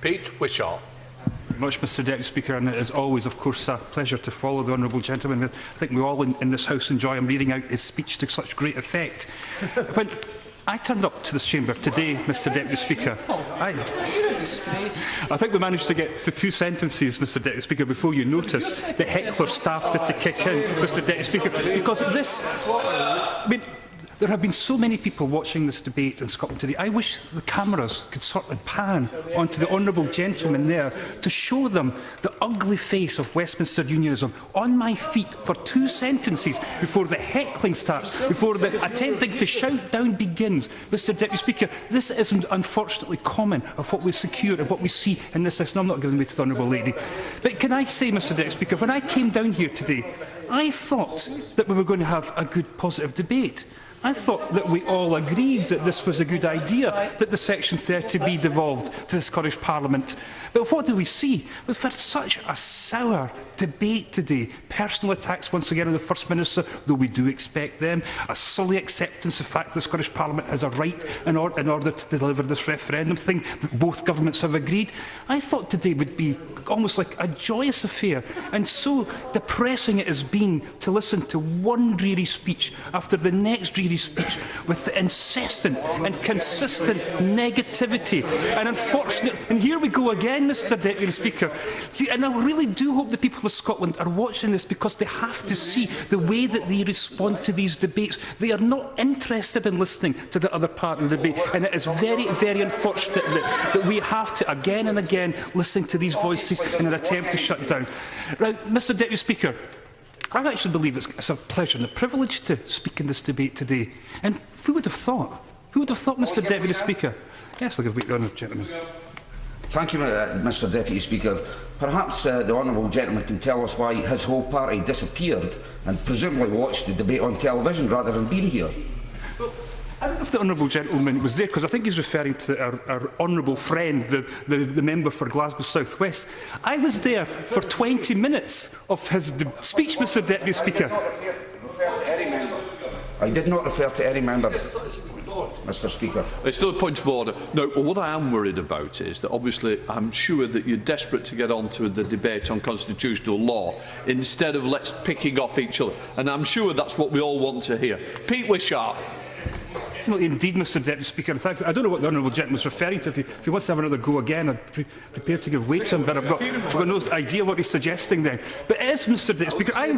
Pete Wishart. Much, Mr Deputy Speaker, and it is always, of course, a pleasure to follow the honourable gentleman. I think we all in this House enjoy him reading out his speech to such great effect. When I turned up to this chamber today, Mr Deputy Speaker, I think we managed to get to 2 sentences, Mr Deputy Speaker, before you noticed the heckler started to kick in, Mr Deputy Speaker, because this... I mean, there have been so many people watching this debate in Scotland today. I wish the cameras could sort of pan onto the honourable gentleman there to show them the ugly face of Westminster Unionism on my feet for 2 sentences before the heckling starts, before the attempting to shout down begins. Mr Deputy Speaker, this isn't unfortunately common of what we secure and what we see in this House. And I'm not giving way to the honourable lady. But can I say, Mr Deputy Speaker, when I came down here today, I thought that we were going to have a good, positive debate. I thought that we all agreed that this was a good idea, that the Section 30 be devolved to the Scottish Parliament. But what do we see? We've had such a sour debate today. Personal attacks once again on the First Minister, though we do expect them. A sully acceptance of the fact that the Scottish Parliament has a right in order to deliver this referendum, thing that both governments have agreed. I thought today would be almost like a joyous affair, and so depressing it has been to listen to one dreary speech after the next dreary speech with the incessant and consistent negativity. And unfortunately, and here we go again, Mr Deputy Speaker, and I really do hope the people of Scotland are watching this, because they have to see the way that they respond to these debates. They are not interested in listening to the other part of the debate, and it is very, very unfortunate that we have to again and again listen to these voices in an attempt to shut down. Now, Mr Deputy Speaker, I actually believe it's a pleasure and a privilege to speak in this debate today. And who would have thought? Who would have thought, Mr Deputy Speaker? Yes, I'll give way to the honourable gentleman. Thank you, Mr Deputy Speaker. Perhaps the honourable gentleman can tell us why his whole party disappeared and presumably watched the debate on television rather than being here. I don't know if the honourable gentleman was there, because I think he's referring to our honourable friend, the member for Glasgow South West. I was there for 20 minutes of his speech, Mr Deputy Speaker. I did not refer to any member, Mr Speaker. It's still a point of order. No, what I am worried about is that obviously I'm sure that you're desperate to get on to the debate on constitutional law instead of let's picking off each other. And I'm sure that's what we all want to hear. Pete Wishart. Indeed, Mr Deputy Speaker. In fact, I don't know what the honourable gentleman was referring to. If he wants to have another go again, I'm prepared to give way to him, but I've got no idea what he's suggesting then. But as Mr Deputy Speaker, I am...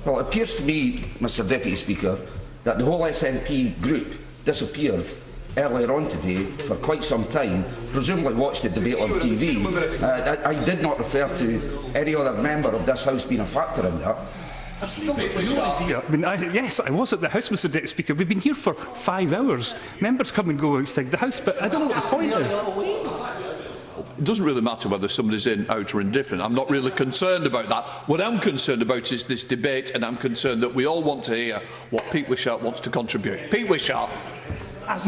Well, it appears to me, Mr Deputy Speaker, that the whole SNP group disappeared earlier on today for quite some time, presumably watched the debate on TV. I did not refer to any other member of this House being a factor in that. Yes, I was at the House, Mr Deputy Speaker. We've been here for 5 hours. Members come and go outside the House, but I don't know what the point is. It doesn't really matter whether somebody's in, out or indifferent. I'm not really concerned about that. What I'm concerned about is this debate, and I'm concerned that we all want to hear what Pete Wishart wants to contribute. Pete Wishart.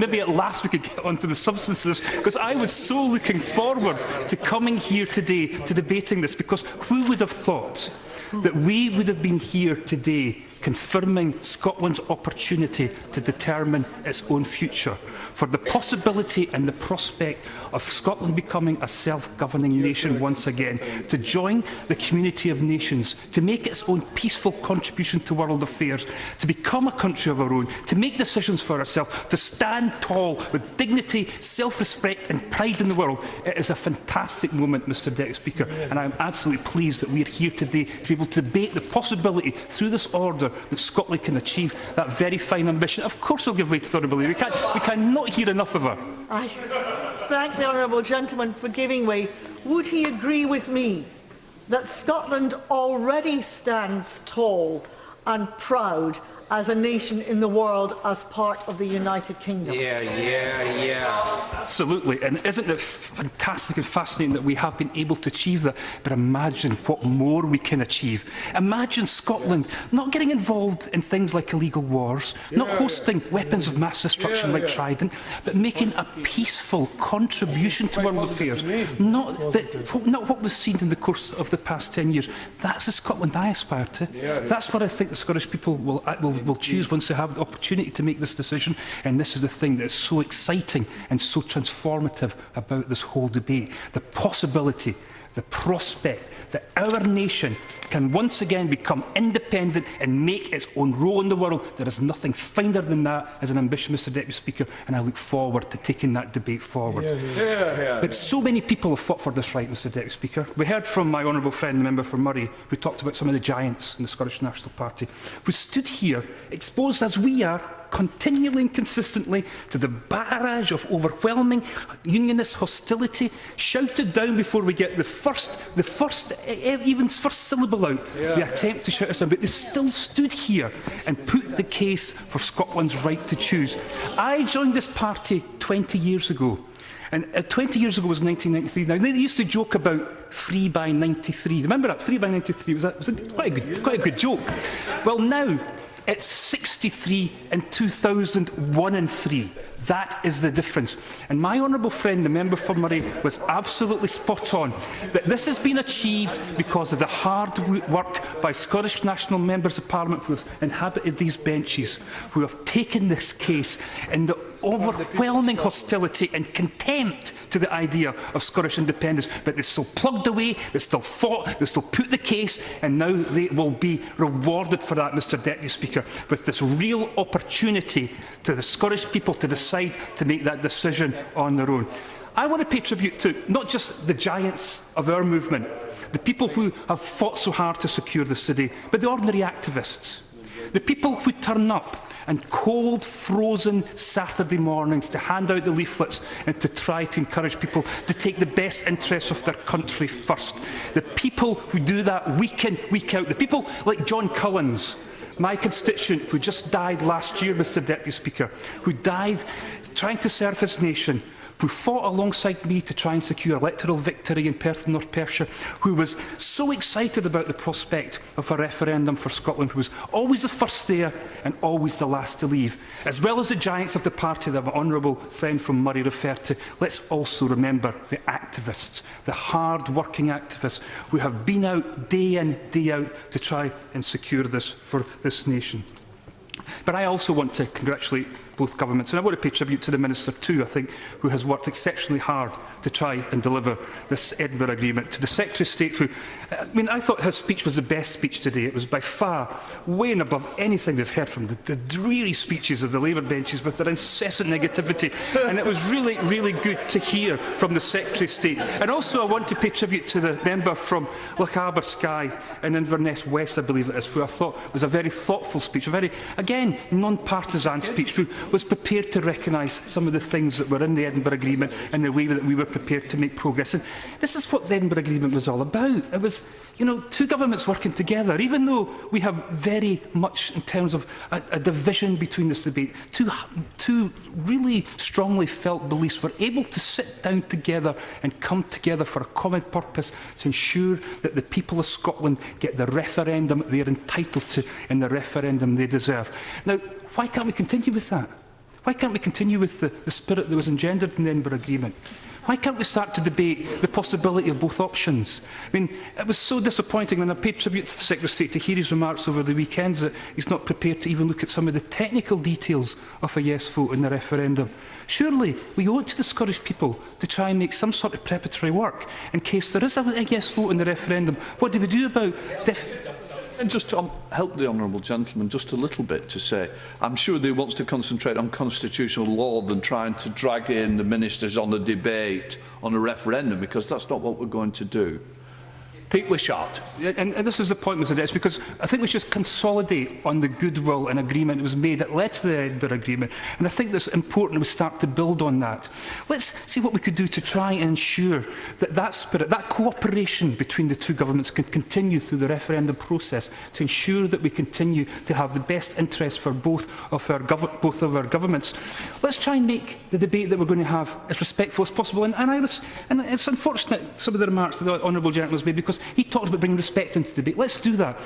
Maybe at last we could get on to the substance of this, because I was so looking forward to coming here today to debating this, because who would have thought that we would have been here today confirming Scotland's opportunity to determine its own future, for the possibility and the prospect of Scotland becoming a self-governing nation once again, to join the community of nations, to make its own peaceful contribution to world affairs, to become a country of our own, to make decisions for ourselves, to stand tall with dignity, self-respect and pride in the world. It is a fantastic moment, Mr Deputy Speaker, and I am absolutely pleased that we are here today to be able to debate the possibility through this order that Scotland can achieve that very fine ambition. Of course I'll give way to the honourable lady. We cannot hear enough of her. I thank the honourable gentleman for giving way. Would he agree with me that Scotland already stands tall and proud as a nation in the world as part of the United Kingdom? Yeah. Absolutely. And isn't it fantastic and fascinating that we have been able to achieve that? But imagine what more we can achieve. Imagine Scotland not getting involved in things like illegal wars, not hosting weapons of mass destruction like Trident, but making a peaceful contribution to world affairs. Not what was seen in the course of the past 10 years. That's the Scotland I aspire to. That's what I think the Scottish people will will choose once they have the opportunity to make this decision. And this is the thing that is so exciting and so transformative about this whole debate. The possibility, the prospect that our nation can once again become independent and make its own role in the world. There is nothing finer than that as an ambition, Mr Deputy Speaker, and I look forward to taking that debate forward. But so many people have fought for this right, Mr Deputy Speaker. We heard from my honourable friend, the member for Murray, who talked about some of the giants in the Scottish National Party, who stood here, exposed as we are, continually and consistently to the barrage of overwhelming unionist hostility, shouted down before we get the first syllable out, the attempt to shut us down, but they still stood here and put the case for Scotland's right to choose. I joined this party 20 years ago. And 20 years ago was 1993. Now, they used to joke about free by 93. Remember that? Free by 93 was quite a good joke. Well, now, it's 63 in 2001 and 3. That is the difference. And my honourable friend, the member for Murray, was absolutely spot on. That this has been achieved because of the hard work by Scottish National Members of Parliament who have inhabited these benches, who have taken this case in the overwhelming hostility and contempt to the idea of Scottish independence, but they still plugged away, they still fought, they still put the case, and now they will be rewarded for that, Mr Deputy Speaker, with this real opportunity to the Scottish people to decide to make that decision on their own. I want to pay tribute to not just the giants of our movement, the people who have fought so hard to secure this today, but the ordinary activists, the people who turn up and cold, frozen Saturday mornings to hand out the leaflets and to try to encourage people to take the best interests of their country first. The people who do that week in, week out. The people like John Cullins, my constituent who just died last year, Mr Deputy Speaker, who died trying to serve his nation, who fought alongside me to try and secure electoral victory in Perth and North Perthshire, who was so excited about the prospect of a referendum for Scotland, who was always the first there and always the last to leave, as well as the giants of the party that my honourable friend from Murray referred to. Let's also remember the activists, the hard-working activists who have been out day in, day out to try and secure this for this nation. But I also want to congratulate both governments, and I want to pay tribute to the Minister too, I think, who has worked exceptionally hard to try and deliver this Edinburgh Agreement, to the Secretary of State who, I thought his speech was the best speech today. It was by far way and above anything we've heard from the dreary speeches of the Labour benches with their incessant negativity, and it was really, really good to hear from the Secretary of State. And also I want to pay tribute to the member from Lochaber Skye in Inverness West, I believe it is, who I thought was a very thoughtful speech, a very, again, non-partisan speech, who was prepared to recognise some of the things that were in the Edinburgh Agreement and the way that we were prepared to make progress. And this is what the Edinburgh Agreement was all about. It was, two governments working together, even though we have very much in terms of a division between this debate. Two really strongly felt beliefs were able to sit down together and come together for a common purpose to ensure that the people of Scotland get the referendum they are entitled to and the referendum they deserve. Now, why can't we continue with that? Why can't we continue with the spirit that was engendered in the Edinburgh Agreement? Why can't we start to debate the possibility of both options? It was so disappointing when I paid tribute to the Secretary of State to hear his remarks over the weekends that he's not prepared to even look at some of the technical details of a yes vote in the referendum. Surely we owe it to the Scottish people to try and make some sort of preparatory work in case there is a yes vote in the referendum. What do we do about And just to help the honourable gentleman just a little bit to say, I'm sure that he wants to concentrate on constitutional law than trying to drag in the ministers on a debate on a referendum, because that's not what we're going to do. Pete Wishart. And this is the point, Mr. Deputy, because I think we should just consolidate on the goodwill and agreement that was made that led to the Edinburgh Agreement. And I think it's important that we start to build on that. Let's see what we could do to try and ensure that that spirit, that cooperation between the two governments can continue through the referendum process to ensure that we continue to have the best interests for both of our governments. Let's try and make the debate that we're going to have as respectful as possible. And it's unfortunate, some of the remarks that the honourable gentleman has made, because he talked about bringing respect into the debate. Let's do that.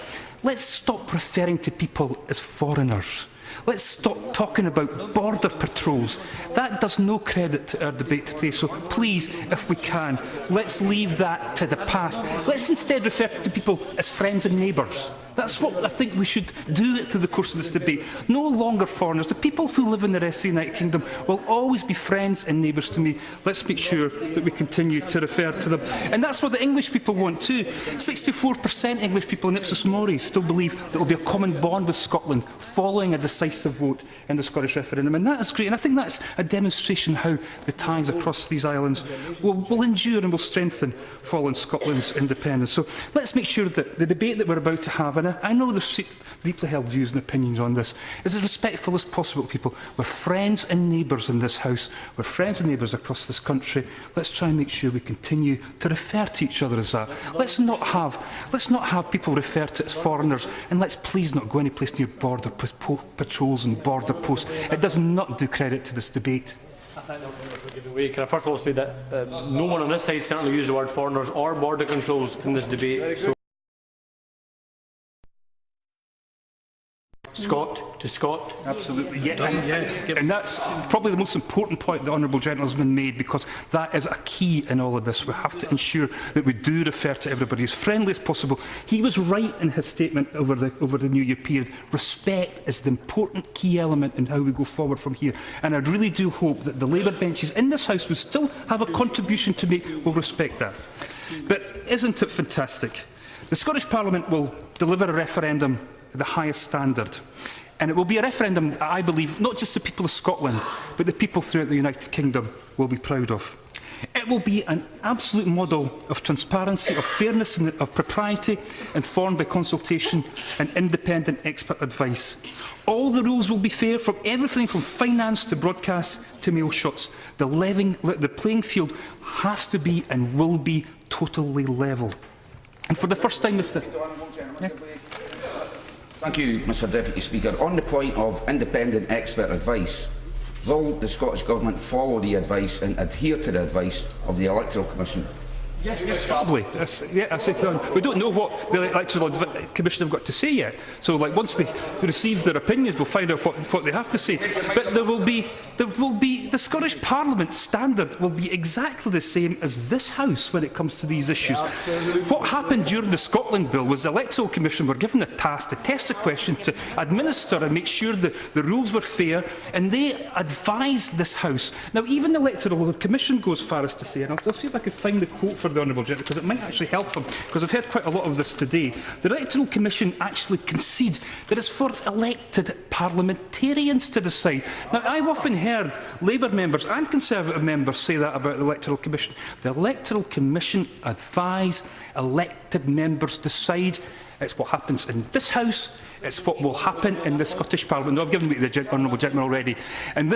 Let's stop referring to people as foreigners. Let's stop talking about border patrols. That does no credit to our debate today. So please, if we can, let's leave that to the past. Let's instead refer to people as friends and neighbours. That's what I think we should do through the course of this debate. No longer foreigners. The people who live in the rest of the United Kingdom will always be friends and neighbours to me. Let's make sure that we continue to refer to them. And that's what the English people want too. 64% English people in Ipsos Mori still believe there will be a common bond with Scotland following a decisive vote in the Scottish referendum. And that is great. And I think that's a demonstration how the ties across these islands will endure and will strengthen following Scotland's independence. So let's make sure that the debate that we're about to have, and I know there's deeply held views and opinions on this, is as respectful as possible, people. We're friends and neighbours in this House. We're friends and neighbours across this country. Let's try and make sure we continue to refer to each other as that. Let's not have people refer to as foreigners, and let's please not go any place near border patrols and border posts. It does not do credit to this debate. I thank the Member for giving way. Can I first of all say that no one on this side certainly used the word foreigners or border controls in this debate. So Scot to Scot. Absolutely, yeah. And that's probably the most important point the Honourable Gentleman made, because that is a key in all of this. We have to ensure that we do refer to everybody as friendly as possible. He was right in his statement over the New Year period. Respect is the important key element in how we go forward from here. And I really do hope that the Labour benches in this House will still have a contribution to make. Will respect that. But isn't it fantastic? The Scottish Parliament will deliver a referendum the highest standard. And it will be a referendum, I believe, not just the people of Scotland, but the people throughout the United Kingdom will be proud of. It will be an absolute model of transparency, of fairness and of propriety, informed by consultation and independent expert advice. All the rules will be fair, from everything from finance to broadcast to mail shots. The playing field has to be and will be totally level. And for the first time, Thank you, Mr Deputy Speaker. On the point of independent expert advice, will the Scottish Government follow the advice and adhere to the advice of the Electoral Commission? Yes, probably. We don't know what the Electoral Commission have got to say yet. So, once we receive their opinions, we'll find out what they have to say. But there will be the Scottish Parliament standard will be exactly the same as this House when it comes to these issues. What happened during the Scotland Bill was the Electoral Commission were given the task to test the question, to administer and make sure that the rules were fair, and they advised this House. Now, even the Electoral Commission goes far as to say, and I'll see if I can find the quote for the Honourable Gentleman, because it might actually help them, because I've heard quite a lot of this today. The Electoral Commission actually concedes that it's for elected parliamentarians to decide. Now, I've often heard Labour members and Conservative members say that about the Electoral Commission. The Electoral Commission advise, elected members decide. It's what happens in this House. It's what will happen in the Scottish Parliament. No, I've given the Honourable Gentleman already. And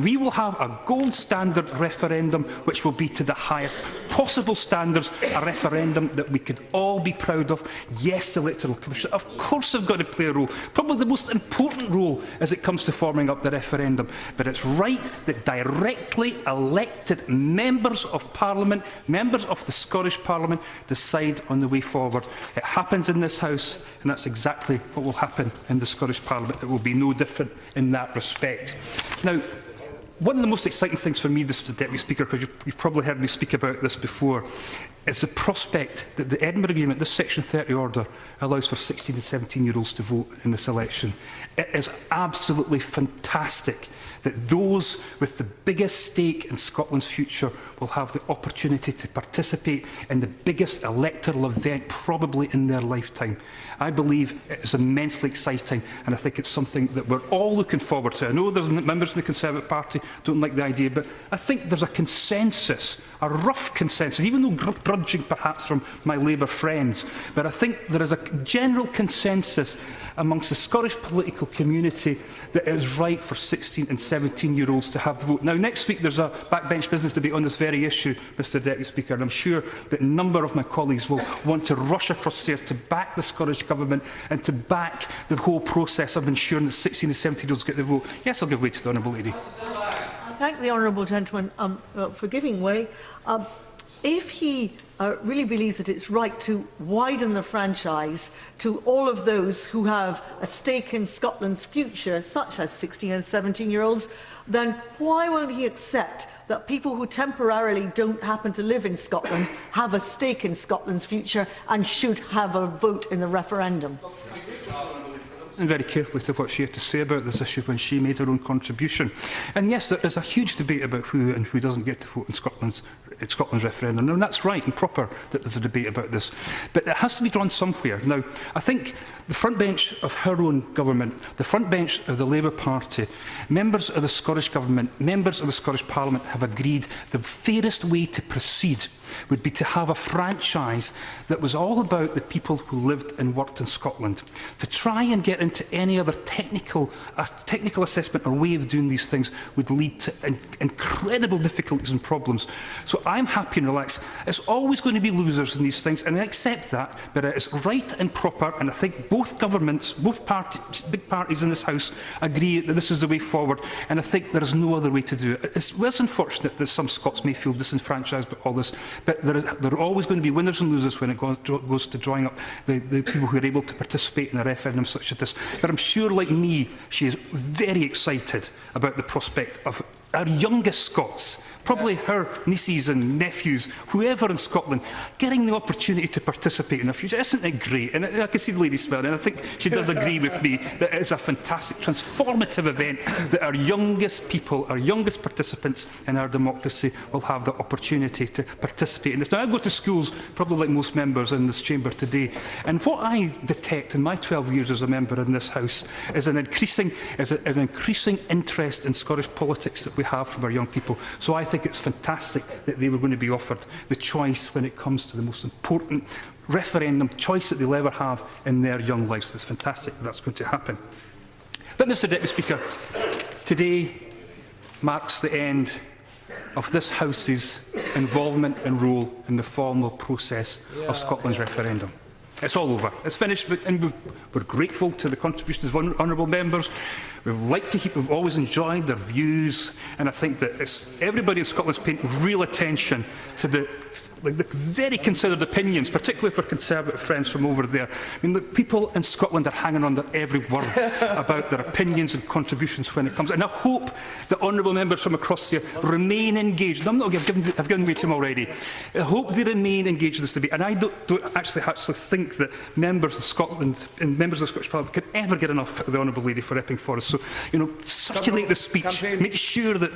we will have a gold standard referendum, which will be to the highest possible standards, a referendum that we could all be proud of. Yes, the Electoral Commission, of course, have got to play a role, probably the most important role as it comes to forming up the referendum. But it's right that directly elected members of Parliament, members of the Scottish Parliament, decide on the way forward. It happens in this House, and that's exactly what will happen in the Scottish Parliament. It will be no different in that respect. Now, one of the most exciting things for me, Mr Deputy Speaker, because you've probably heard me speak about this before, is the prospect that the Edinburgh Agreement, this Section 30 order, allows for 16 and 17-year-olds to vote in this election. It is absolutely fantastic that those with the biggest stake in Scotland's future will have the opportunity to participate in the biggest electoral event probably in their lifetime. I believe it is immensely exciting, and I think it's something that we're all looking forward to. I know there's members in the Conservative Party don't like the idea, but I think there's a consensus, a rough consensus, even though grudging perhaps from my Labour friends, but I think there is a general consensus amongst the Scottish political community that it is right for 16 and 17-year-olds to have the vote. Now, next week there's a backbench business debate on this very issue, Mr Deputy Speaker, and I'm sure that a number of my colleagues will want to rush across there to back the Scottish Government and to back the whole process of ensuring that 16 and 17-year-olds get the vote. Yes, I'll give way to the Honourable Lady. I thank the Honourable Gentleman for giving way. If he really believes that it's right to widen the franchise to all of those who have a stake in Scotland's future, such as 16 and 17-year-olds, then why won't he accept that people who temporarily don't happen to live in Scotland have a stake in Scotland's future and should have a vote in the referendum? Listened very carefully to what she had to say about this issue when she made her own contribution. And yes, there is a huge debate about who and who doesn't get to vote in Scotland's referendum. And that's right and proper that there's a debate about this. But it has to be drawn somewhere. Now, I think the front bench of her own government, the front bench of the Labour Party, members of the Scottish Government, members of the Scottish Parliament have agreed the fairest way to proceed would be to have a franchise that was all about the people who lived and worked in Scotland. To try and get into any other technical assessment or way of doing these things would lead to incredible difficulties and problems. So I'm happy and relaxed. It's always going to be losers in these things, and I accept that, but it is right and proper, and I think both governments, big parties in this House agree that this is the way forward, and I think there is no other way to do it. It's unfortunate that some Scots may feel disenfranchised by all this, but there are always going to be winners and losers when it goes to drawing up the people who are able to participate in a referendum such as this. But I'm sure, like me, she is very excited about the prospect of our youngest Scots, probably her nieces and nephews, whoever in Scotland, getting the opportunity to participate in the future. Isn't it great? And I can see the lady smiling, and I think she does agree with me that it is a fantastic, transformative event that our youngest people, our youngest participants in our democracy will have the opportunity to participate in this. Now, I go to schools, probably like most members in this chamber today, and what I detect in my 12 years as a member in this House is an increasing interest in Scottish politics that we have from our young people. So I think it's fantastic that they were going to be offered the choice when it comes to the most important referendum choice that they'll ever have in their young lives. It's fantastic that that's going to happen. But, Mr Deputy Speaker, today marks the end of this House's involvement and role in the formal process of Scotland's referendum. It's all over. It's finished, and we're grateful to the contributions of honourable members. We've always enjoyed their views, and I think that everybody in Scotland's paying real attention to the very considered opinions, particularly for Conservative friends from over there. I mean, the people in Scotland are hanging on their every word about their opinions and contributions when it comes. And I hope that honourable members from across here remain engaged. And I've given way to them already. I hope they remain engaged in this debate. And I don't actually think that members of Scotland and members of the Scottish Parliament can ever get enough of the Honourable Lady for Epping Forest. So, circulate the speech, make sure that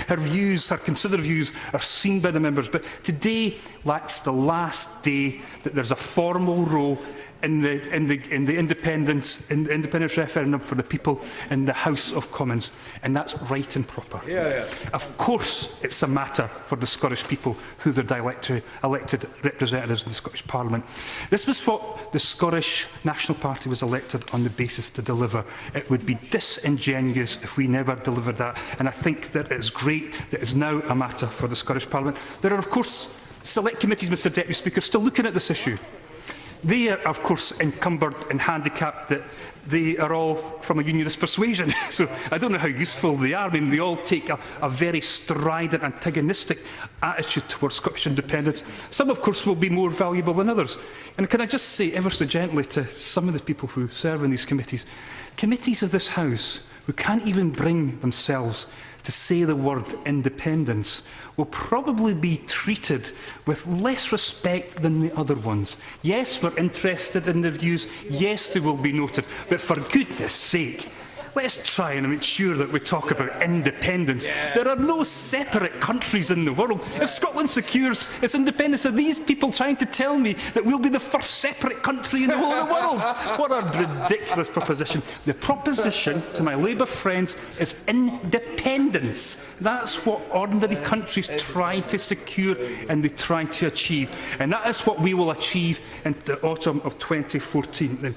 her views, her considered views, are seen by the members. But today, that's the last day that there's a formal role in the independence referendum for the people in the House of Commons, and that's right and proper. Of course, it's a matter for the Scottish people through their elected representatives in the Scottish Parliament. This was what the Scottish National Party was elected on the basis to deliver. It would be disingenuous if we never delivered that, and I think that it is great that it's now a matter for the Scottish Parliament. There are, of course, select committees, Mr Deputy Speaker, still looking at this issue. They are, of course, encumbered and handicapped that they are all from a unionist persuasion. So I don't know how useful they are. I mean, they all take a very strident, antagonistic attitude towards Scottish independence. Some, of course, will be more valuable than others. And can I just say ever so gently to some of the people who serve in these committees of this House who can't even bring themselves to say the word independence will probably be treated with less respect than the other ones. Yes, we're interested in the views. Yes, they will be noted. But for goodness sake, let's try and make sure that we talk about independence. There are no separate countries in the world. If Scotland secures its independence, are these people trying to tell me that we'll be the first separate country in the whole of the world? What a ridiculous proposition. The proposition to my Labour friends is independence. That's what ordinary countries try to secure and they try to achieve. And that is what we will achieve in the autumn of 2014.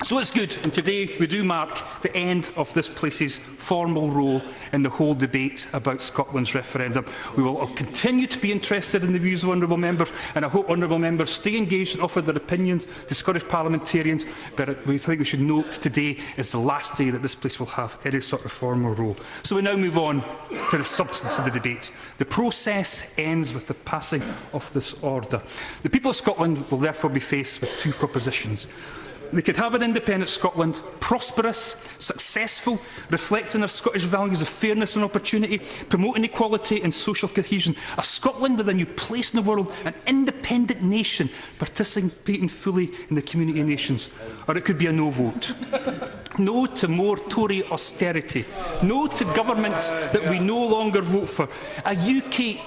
So it's good, and today we do mark the end of this place's formal role in the whole debate about Scotland's referendum. We will continue to be interested in the views of honourable members, and I hope honourable members stay engaged and offer their opinions to Scottish parliamentarians, but we think we should note today is the last day that this place will have any sort of formal role. So we now move on to the substance of the debate. The process ends with the passing of this order. The people of Scotland will therefore be faced with two propositions. They could have an independent Scotland, prosperous, successful, reflecting our Scottish values of fairness and opportunity, promoting equality and social cohesion. A Scotland with a new place in the world, an independent nation, participating fully in the community of nations. Or it could be a no vote. No to more Tory austerity. No to governments that we no longer vote for. A UK...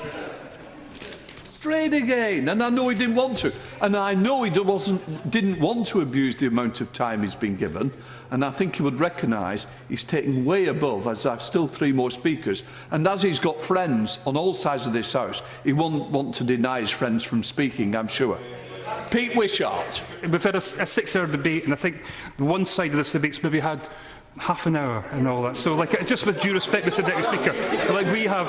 Straight again, and I know he didn't want to, and I know he didn't want to abuse the amount of time he's been given, and I think he would recognise he's taken way above, as I've still 3 more speakers, and as he's got friends on all sides of this House, he won't want to deny his friends from speaking, I'm sure. Pete Wishart. We've had a 6-hour debate, and I think one side of this debate's maybe had half an hour and all that. So, like, just with due respect, Mr Deputy Speaker, like we have...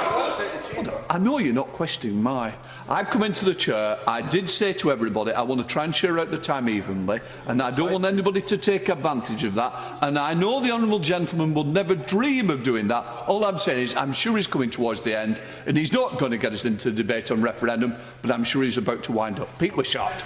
I know you're not questioning my... I've come into the chair, I did say to everybody, I want to try and share out the time evenly, and I don't want anybody to take advantage of that, and I know the honourable gentleman would never dream of doing that. All I'm saying is, I'm sure he's coming towards the end, and he's not going to get us into the debate on referendum, but I'm sure he's about to wind up. Pete Wishart.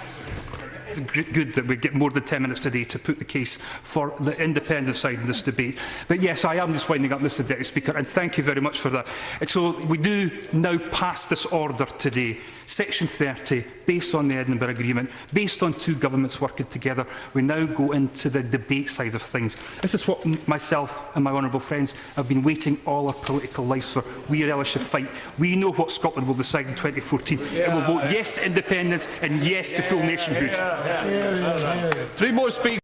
Good that we get more than 10 minutes today to put the case for the independent side in this debate. But yes, I am just winding up, Mr Deputy Speaker, and thank you very much for that. And so we do now pass this order today. Section 30, based on the Edinburgh Agreement, based on 2 governments working together, we now go into the debate side of things. This is what myself and my honourable friends have been waiting all our political lives for. We relish the fight. We know what Scotland will decide in 2014. It will vote yes to independence and yes to full nationhood. 3 more speakers.